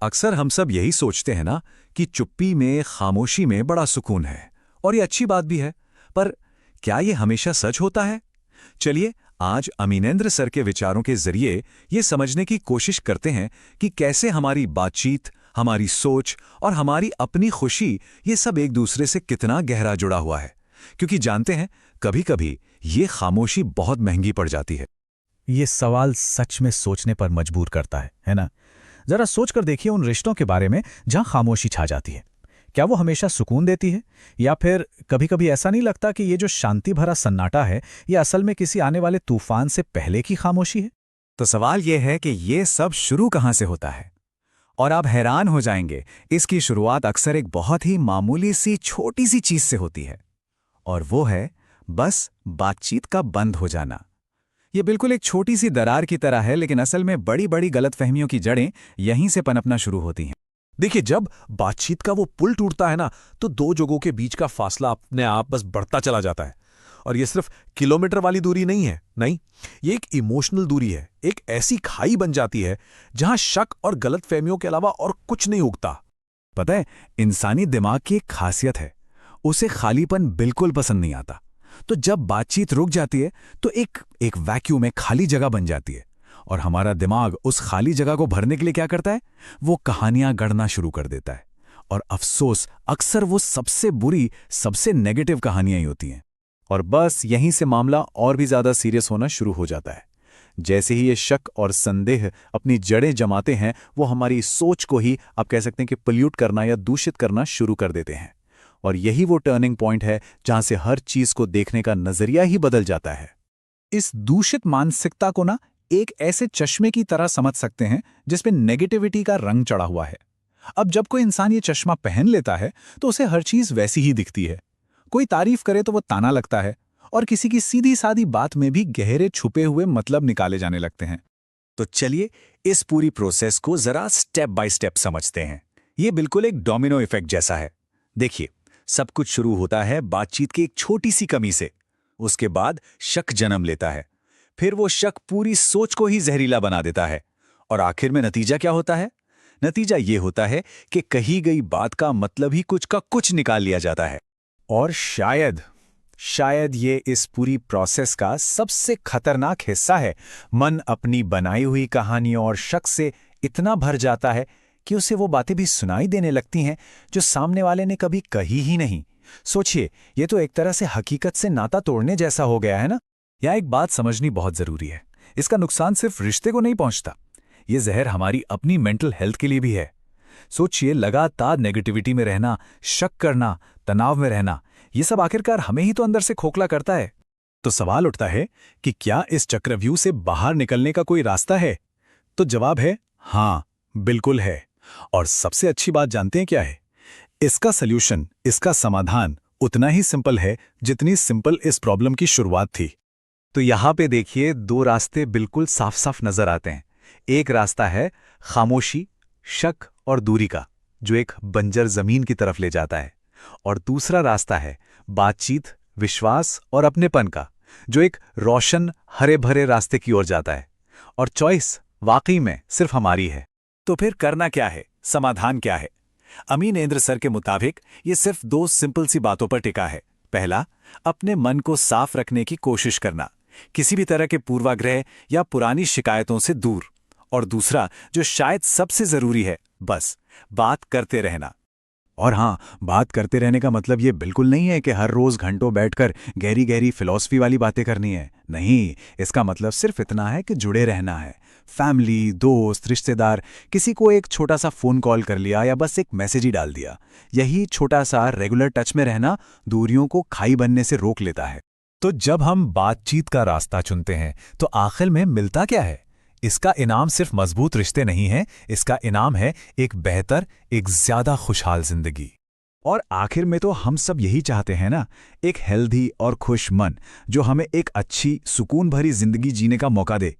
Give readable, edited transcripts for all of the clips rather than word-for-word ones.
अक्सर हम सब यही सोचते हैं ना कि चुप्पी में, खामोशी में बड़ा सुकून है, और ये अच्छी बात भी है। पर क्या ये हमेशा सच होता है? चलिए आज अमीनेंद्र सर के विचारों के जरिए ये समझने की कोशिश करते हैं कि कैसे हमारी बातचीत, हमारी सोच और हमारी अपनी खुशी ये सब एक दूसरे से कितना गहरा जुड़ा हुआ है। क्योंकि जानते हैं, कभी-कभी ये खामोशी बहुत महंगी पड़ जाती है। ये सवाल सच में सोचने पर मजबूर करता है ना? जरा सोचकर देखिए उन रिश्तों के बारे में जहां खामोशी छा जाती है। क्या वो हमेशा सुकून देती है, या फिर कभी-कभी ऐसा नहीं लगता कि ये जो शांति भरा सन्नाटा है, ये असल में किसी आने वाले तूफान से पहले की खामोशी है? तो सवाल यह है कि ये सब शुरू कहाँ से होता है। और आप हैरान हो जाएंगे, इसकी शुरुआत अक्सर एक बहुत ही मामूली सी छोटी सी चीज से होती है, और वो है बस बातचीत का बंद हो जाना। ये बिल्कुल एक छोटी सी दरार की तरह है, लेकिन असल में बड़ी बड़ी गलतफहमियों की जड़ें यहीं से पनपना शुरू होती हैं। देखिए, जब बातचीत का वो पुल टूटता है ना, तो दो जगहों के बीच का फासला अपने आप बस बढ़ता चला जाता है। और ये सिर्फ किलोमीटर वाली दूरी नहीं है, नहीं, ये एक इमोशनल दूरी है। एक ऐसी खाई बन जाती है जहां शक और गलतफहमियों के अलावा और कुछ नहीं उगता। पता है, इंसानी दिमाग की एक खासियत है, उसे खालीपन बिल्कुल पसंद नहीं आता। तो जब बातचीत रुक जाती है तो एक वैक्यूम, एक खाली जगह बन जाती है, और हमारा दिमाग उस खाली जगह को भरने के लिए क्या करता है? वो कहानियां गढ़ना शुरू कर देता है। और अफसोस, अक्सर वो सबसे बुरी, सबसे नेगेटिव कहानियां ही होती हैं। और बस यहीं से मामला और भी ज्यादा सीरियस होना शुरू हो जाता है। जैसे ही ये शक और संदेह अपनी जड़ें जमाते हैं, वो हमारी सोच को ही, आप कह सकते हैं कि पोल्यूट करना या दूषित करना शुरू कर देते हैं। और यही वो टर्निंग पॉइंट है जहां से हर चीज को देखने का नजरिया ही बदल जाता है। इस दूषित मानसिकता को ना एक ऐसे चश्मे की तरह समझ सकते हैं जिसपे नेगेटिविटी का रंग चढ़ा हुआ है। अब जब कोई इंसान ये चश्मा पहन लेता है तो उसे हर चीज वैसी ही दिखती है। कोई तारीफ करे तो वो ताना लगता है, और किसी की सीधी सादी बात में भी गहरे छुपे हुए मतलब निकाले जाने लगते हैं। तो चलिए इस पूरी प्रोसेस को जरा स्टेप बाय स्टेप समझते हैं। ये बिल्कुल एक डोमिनो इफेक्ट जैसा है। देखिए, सब कुछ शुरू होता है बातचीत की एक छोटी सी कमी से। उसके बाद शक जन्म लेता है, फिर वो शक पूरी सोच को ही जहरीला बना देता है, और आखिर में नतीजा क्या होता है? नतीजा ये होता है कि कही गई बात का मतलब ही कुछ का कुछ निकाल लिया जाता है। और शायद ये इस पूरी प्रोसेस का सबसे खतरनाक हिस्सा है। मन अपनी बनाई हुई कहानियों और शक से इतना भर जाता है कि उसे वो बातें भी सुनाई देने लगती हैं जो सामने वाले ने कभी कही ही नहीं। सोचिए, ये तो एक तरह से हकीकत से नाता तोड़ने जैसा हो गया है ना। यह एक बात समझनी बहुत जरूरी है। इसका नुकसान सिर्फ रिश्ते को नहीं पहुंचता, ये जहर हमारी अपनी मेंटल हेल्थ के लिए भी है। सोचिए, लगातार नेगेटिविटी में रहना, शक करना, तनाव में रहना, ये सब आखिरकार हमें ही तो अंदर से खोखला करता है। तो सवाल उठता है कि क्या इस चक्रव्यूह से बाहर निकलने का कोई रास्ता है? तो जवाब है हाँ, बिल्कुल है। और सबसे अच्छी बात जानते हैं क्या है? इसका सल्यूशन, इसका समाधान उतना ही सिंपल है जितनी सिंपल इस प्रॉब्लम की शुरुआत थी। तो यहां पे देखिए, दो रास्ते बिल्कुल साफ साफ नजर आते हैं। एक रास्ता है खामोशी, शक और दूरी का, जो एक बंजर जमीन की तरफ ले जाता है। और दूसरा रास्ता है बातचीत, विश्वास और अपनेपन का, जो एक रोशन, हरे भरे रास्ते की ओर जाता है। और चॉइस वाकई में सिर्फ हमारी है। तो फिर करना क्या है? समाधान क्या है? अमीनेंद्र सर के मुताबिक ये सिर्फ दो सिंपल सी बातों पर टिका है। पहला, अपने मन को साफ रखने की कोशिश करना, किसी भी तरह के पूर्वाग्रह या पुरानी शिकायतों से दूर। और दूसरा, जो शायद सबसे जरूरी है, बस बात करते रहना। और हाँ, बात करते रहने का मतलब ये बिल्कुल नहीं है कि हर रोज घंटों बैठकर गहरी गहरी फिलॉसफी वाली बातें करनी है। नहीं, इसका मतलब सिर्फ इतना है कि जुड़े रहना है। फैमिली, दोस्त, रिश्तेदार, किसी को एक छोटा सा फोन कॉल कर लिया या बस एक मैसेज ही डाल दिया। यही छोटा सा रेगुलर टच में रहना दूरियों को खाई बनने से रोक लेता है। तो जब हम बातचीत का रास्ता चुनते हैं तो आखिर में मिलता क्या है? इसका इनाम सिर्फ मजबूत रिश्ते नहीं है, इसका इनाम है एक बेहतर, एक ज्यादा खुशहाल जिंदगी। और आखिर में तो हम सब यही चाहते हैं ना, एक हेल्दी और खुश मन जो हमें एक अच्छी, सुकून भरी जिंदगी जीने का मौका दे।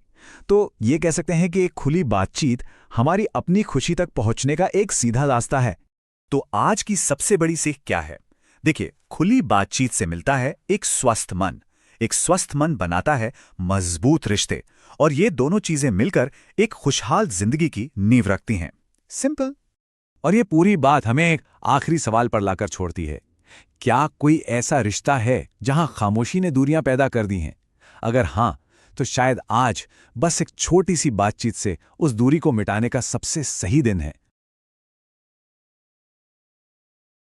तो ये कह सकते हैं कि एक खुली बातचीत हमारी अपनी खुशी तक पहुंचने का एक सीधा रास्ता है। तो आज की सबसे बड़ी सीख क्या है? देखिए, खुली बातचीत से मिलता है एक स्वस्थ मन। एक स्वस्थ मन बनाता है मजबूत रिश्ते, और ये दोनों चीजें मिलकर एक खुशहाल जिंदगी की नींव रखती हैं। सिंपल। और ये पूरी बात हमें एक आखिरी सवाल पर लाकर छोड़ती है। क्या कोई ऐसा रिश्ता है जहां खामोशी ने दूरियां पैदा कर दी हैं? अगर हां, तो शायद आज बस एक छोटी सी बातचीत से उस दूरी को मिटाने का सबसे सही दिन है।